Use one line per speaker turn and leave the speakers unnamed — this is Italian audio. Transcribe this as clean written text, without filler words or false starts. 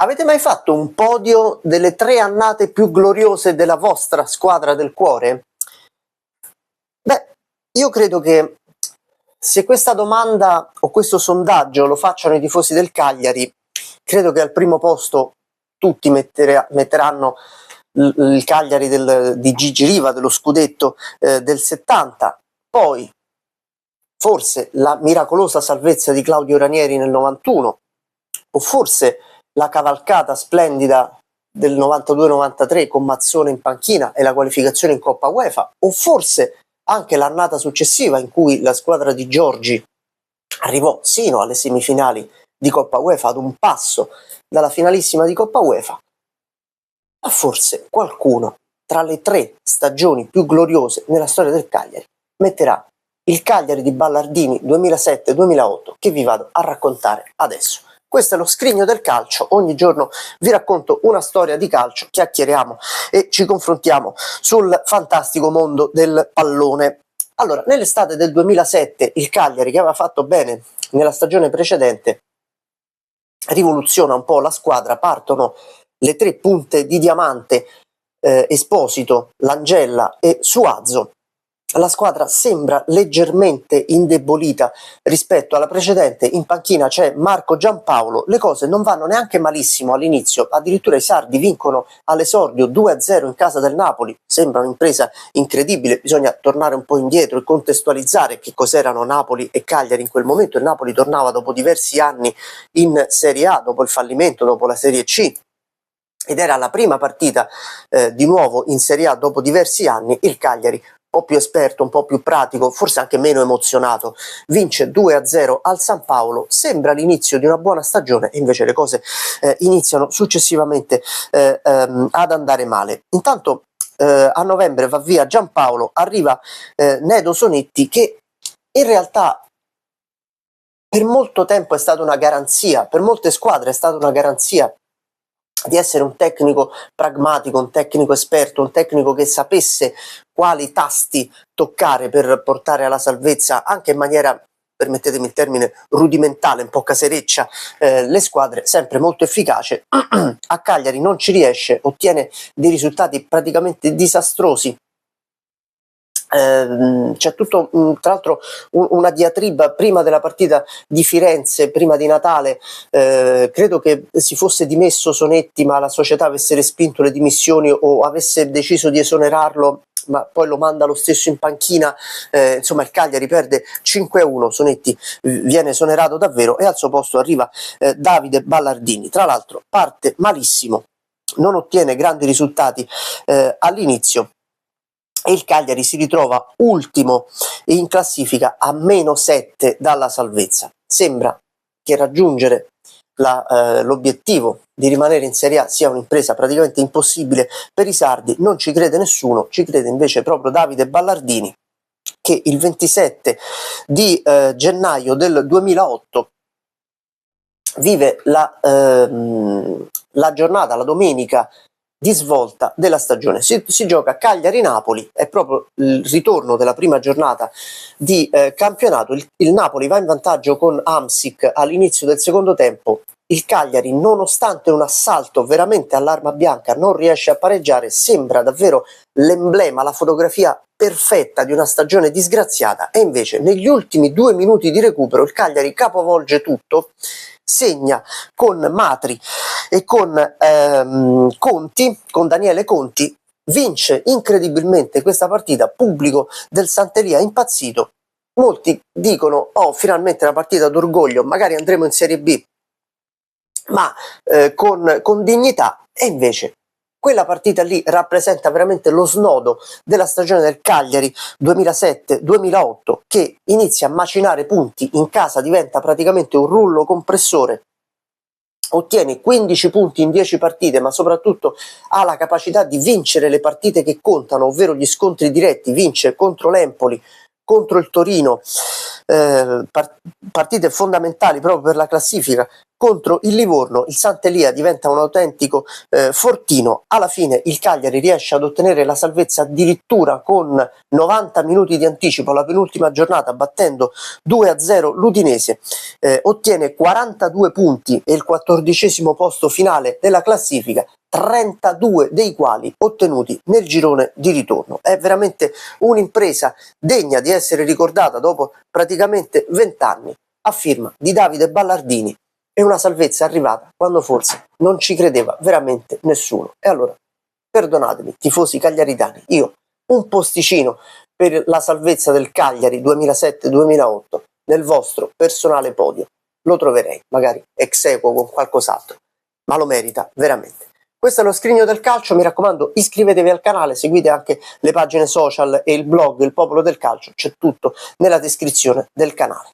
Avete mai fatto un podio delle 3 annate più gloriose della vostra squadra del cuore? Beh, io credo che se questa domanda o questo sondaggio lo facciano i tifosi del Cagliari, credo che al primo posto tutti metteranno il Cagliari di Gigi Riva, dello scudetto del 70, poi forse la miracolosa salvezza di Claudio Ranieri nel 91, o forse la cavalcata splendida del 92-93 con Mazzone in panchina e la qualificazione in Coppa UEFA, o forse anche l'annata successiva in cui la squadra di Giorgi arrivò sino alle semifinali di Coppa UEFA, ad un passo dalla finalissima di Coppa UEFA. Ma forse qualcuno tra le 3 stagioni più gloriose nella storia del Cagliari metterà il Cagliari di Ballardini 2007-2008 che vi vado a raccontare adesso. Questo è lo Scrigno del Calcio, ogni giorno vi racconto una storia di calcio, chiacchieriamo e ci confrontiamo sul fantastico mondo del pallone. Allora, nell'estate del 2007 il Cagliari, che aveva fatto bene nella stagione precedente, rivoluziona un po' la squadra, partono le 3 punte di diamante, Esposito, Langella e Suazo. La squadra sembra leggermente indebolita rispetto alla precedente, in panchina c'è Marco Giampaolo, le cose non vanno neanche malissimo all'inizio, addirittura i sardi vincono all'esordio 2-0 in casa del Napoli, sembra un'impresa incredibile, bisogna tornare un po' indietro e contestualizzare che cos'erano Napoli e Cagliari in quel momento. Il Napoli tornava dopo diversi anni in Serie A, dopo il fallimento, dopo la Serie C, ed era la prima partita di nuovo in Serie A dopo diversi anni. Il Cagliari, un po' più esperto, un po' più pratico, forse anche meno emozionato, vince 2-0 al San Paolo, sembra l'inizio di una buona stagione e invece le cose iniziano successivamente ad andare male. Intanto a novembre va via Giampaolo, arriva Nedo Sonetti, che in realtà per molto tempo è stata una garanzia, per molte squadre è stata una garanzia di essere un tecnico pragmatico, un tecnico esperto, un tecnico che sapesse quali tasti toccare per portare alla salvezza, anche in maniera, permettetemi il termine, rudimentale, un po' casereccia, le squadre, sempre molto efficace. A Cagliari non ci riesce, ottiene dei risultati praticamente disastrosi. C'è tutto tra l'altro una diatriba prima della partita di Firenze, prima di Natale, credo che si fosse dimesso Sonetti ma la società avesse respinto le dimissioni o avesse deciso di esonerarlo, ma poi lo manda lo stesso in panchina. Insomma il Cagliari perde 5-1, Sonetti viene esonerato davvero e al suo posto arriva Davide Ballardini. Tra l'altro parte malissimo, non ottiene grandi risultati all'inizio e il Cagliari si ritrova ultimo in classifica a -7 dalla salvezza. Sembra che raggiungere l'obiettivo di rimanere in Serie A sia un'impresa praticamente impossibile per i sardi, non ci crede nessuno, ci crede invece proprio Davide Ballardini, che il 27 di gennaio del 2008 vive la giornata, la domenica di svolta della stagione. Si gioca Cagliari-Napoli, è proprio il ritorno della prima giornata di campionato. Il Napoli va in vantaggio con Hamsik all'inizio del secondo tempo. Il Cagliari, nonostante un assalto veramente all'arma bianca, non riesce a pareggiare. Sembra davvero l'emblema, la fotografia perfetta di una stagione disgraziata, e invece negli ultimi 2 minuti di recupero il Cagliari capovolge tutto, segna con Matri e con Conti, con Daniele Conti, vince incredibilmente questa partita, pubblico del Sant'Elia impazzito. Molti dicono: oh, finalmente una partita d'orgoglio, magari andremo in Serie B, ma con dignità. E invece quella partita lì rappresenta veramente lo snodo della stagione del Cagliari 2007-2008, che inizia a macinare punti in casa, diventa praticamente un rullo compressore, ottiene 15 punti in 10 partite, ma soprattutto ha la capacità di vincere le partite che contano, ovvero gli scontri diretti. Vince contro l'Empoli contro il Torino, partite fondamentali proprio per la classifica, contro il Livorno il Sant'Elia diventa un autentico fortino. Alla fine il Cagliari riesce ad ottenere la salvezza addirittura con 90 minuti di anticipo alla penultima giornata, battendo 2-0 l'Udinese, ottiene 42 punti e il 14° posto finale della classifica, 32 dei quali ottenuti nel girone di ritorno. È veramente un'impresa degna di essere ricordata dopo praticamente 20 anni, a firma di Davide Ballardini, e una salvezza arrivata quando forse non ci credeva veramente nessuno. E allora, perdonatemi, tifosi cagliaritani, io un posticino per la salvezza del Cagliari 2007-2008 nel vostro personale podio lo troverei, magari ex aequo con qualcos'altro, ma lo merita veramente. Questo è lo Scrigno del Calcio, mi raccomando iscrivetevi al canale, seguite anche le pagine social e il blog Il Popolo del Calcio, c'è tutto nella descrizione del canale.